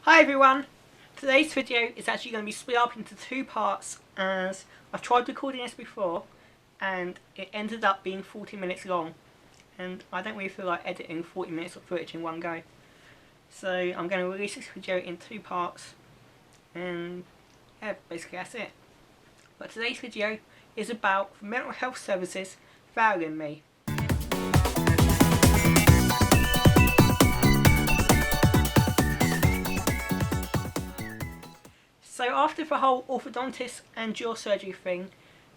Hi everyone! Today's video is actually going to be split up into two parts, as I've tried recording this before and it ended up being 40 minutes long, and I don't really feel like editing 40 minutes of footage in one go. So I'm going to release this video in two parts, and yeah, basically that's it. But today's video is about mental health services failing me. So after the whole orthodontist and jaw surgery thing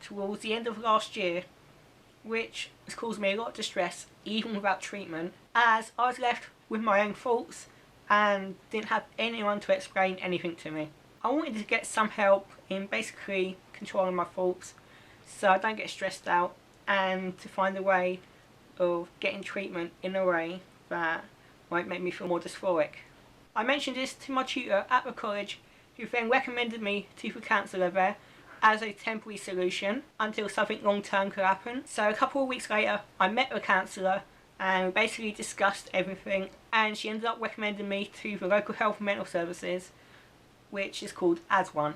towards the end of last year, which has caused me a lot of distress even without treatment, as I was left with my own thoughts and didn't have anyone to explain anything to me. I wanted to get some help in basically controlling my thoughts so I don't get stressed out, and to find a way of getting treatment in a way that won't make me feel more dysphoric. I mentioned this to my tutor at the college, who then recommended me to the counsellor there as a temporary solution until something long term could happen. So a couple of weeks later I met the counsellor and we basically discussed everything, and she ended up recommending me to the local health and mental services, which is called AS1.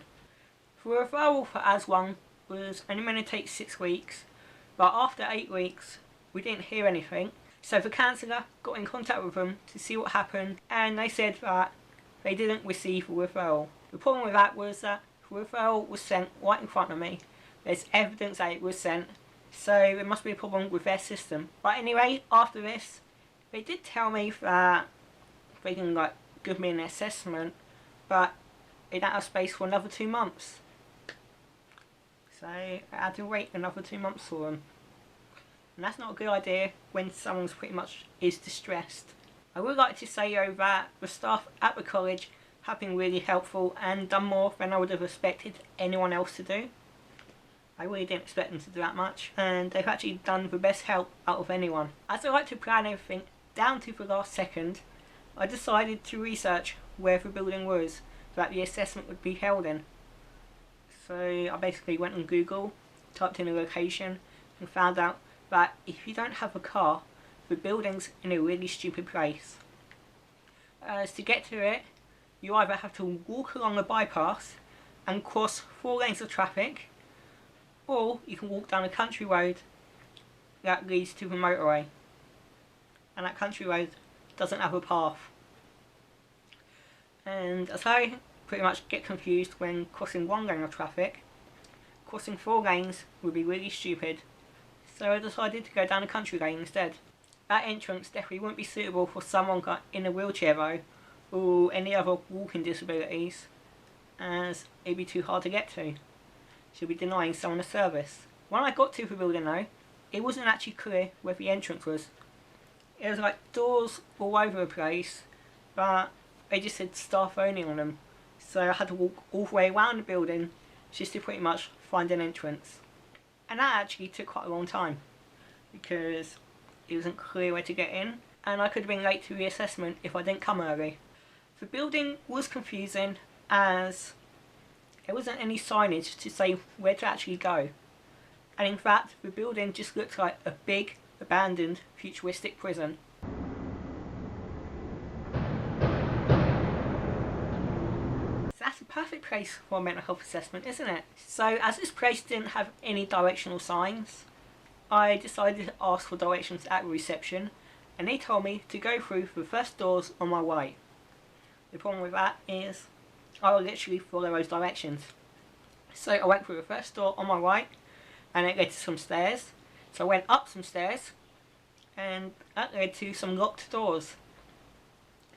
The referral for AS1 was only going to take 6 weeks, but after 8 weeks we didn't hear anything. So the counsellor got in contact with them to see what happened, and they said that they didn't receive a referral. The problem with that was that the referral was sent right in front of me. There's evidence that it was sent, so there must be a problem with their system. But anyway, after this, they did tell me that they can give me an assessment, but they don't have space for another 2 months. So I had to wait another 2 months for them. And that's not a good idea when someone's pretty much is distressed. I would like to say though that the staff at the college have been really helpful and done more than I would have expected anyone else to do. I really didn't expect them to do that much, and they've actually done the best help out of anyone. As I like to plan everything down to the last second, I decided to research where the building was that the assessment would be held in. So I basically went on Google, typed in a location, and found out that if you don't have a car, the building's in a really stupid place. As to get to it, you either have to walk along a bypass and cross 4 lanes of traffic, or you can walk down a country road that leads to the motorway, and that country road doesn't have a path. And as I pretty much get confused when crossing 1 lane of traffic, crossing 4 lanes would be really stupid, so I decided to go down a country lane instead. That entrance definitely wouldn't be suitable for someone in a wheelchair though, or any other walking disabilities, as it'd be too hard to get to. She'll be denying someone a service. When I got to the building though, it wasn't actually clear where the entrance was. It was doors all over the place, but they just said staff only on them. So I had to walk all the way around the building just to pretty much find an entrance. And that actually took quite a long time, because it wasn't clear where to get in, and I could have been late to the assessment if I didn't come early. The building was confusing as there wasn't any signage to say where to actually go, and in fact the building just looked like a big, abandoned, futuristic prison. So that's a perfect place for a mental health assessment, isn't it? So as this place didn't have any directional signs, I decided to ask for directions at reception, and they told me to go through the first doors on my right. The problem with that is I will literally follow those directions. So I went through the first door on my right, and it led to some stairs. So I went up some stairs, and that led to some locked doors.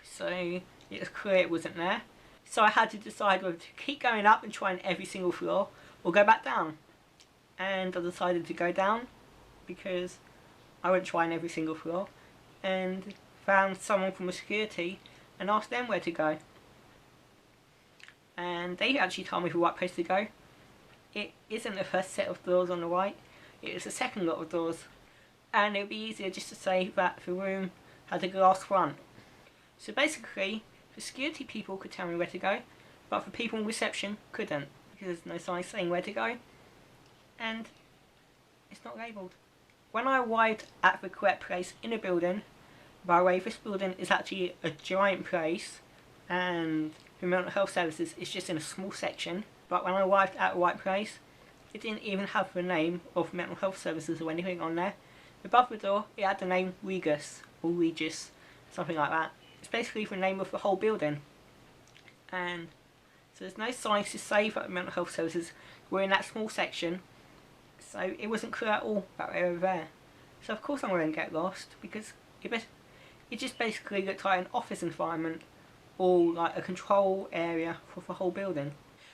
So it was clear it wasn't there. So I had to decide whether to keep going up and try on every single floor, or go back down. And I decided to go down, because I went trying every single floor, and found someone from the security and asked them where to go. And they actually told me the right place to go. It isn't the first set of doors on the right, it is the second lot of doors. And it would be easier just to say that the room had a glass front. So basically, the security people could tell me where to go, but the people in reception couldn't, because there's no sign saying where to go, and it's not labelled. When I arrived at the correct place in the building, by the way, this building is actually a giant place, and for mental health services it's just in a small section. But when I arrived at the right place, it didn't even have the name of mental health services or anything on there. Above the door it had the name Regus or Regis, something like that. It's basically the name of the whole building. And so there's no signs to say that the mental health services were in that small section, so it wasn't clear at all that they were there. So of course I'm going to get lost, because it just basically looked like an office environment or like a control area for the whole building.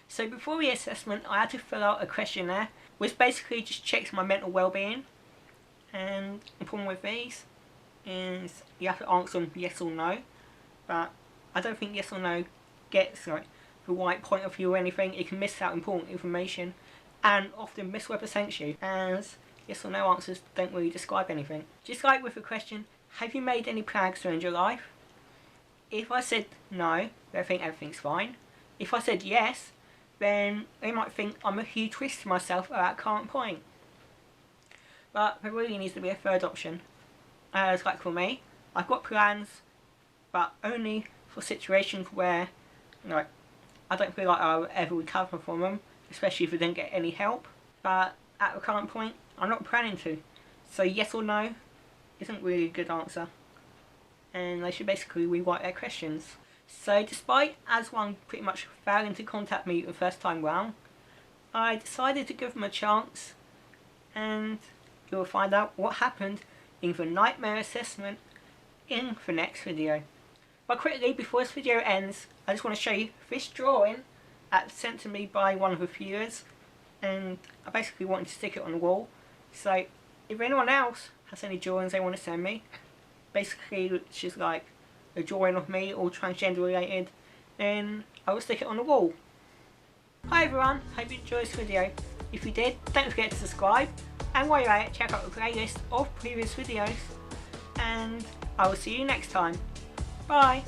So before the assessment I had to fill out a questionnaire which basically just checks my mental well-being, and the problem with these is you have to answer them yes or no, but I don't think yes or no gets like the right point of view or anything. It can miss out important information and often misrepresents you, as yes or no answers don't really describe anything. Just like with the question, have you made any plans to end your life? If I said no, they think everything's fine. If I said yes, then they might think I'm a huge risk to myself at that current point. But there really needs to be a third option. As like for me, I've got plans, but only for situations where like I don't feel like I'll ever recover from them, especially if I didn't get any help. But at the current point, I'm not planning to. So yes or no isn't really a good answer, and they should basically rewrite their questions. So despite as1 pretty much failing to contact me the first time round, I decided to give them a chance, and you'll find out what happened in the nightmare assessment in the next video. But quickly, before this video ends, I just want to show you this drawing sent to me by one of the viewers, and I basically wanted to stick it on the wall. So if anyone else has any drawings they want to send me, basically it's just like a drawing of me, all transgender related, then I will stick it on the wall. Hi everyone, hope you enjoyed this video. If you did, don't forget to subscribe, and while you're at it, check out the playlist of previous videos, and I will see you next time. Bye!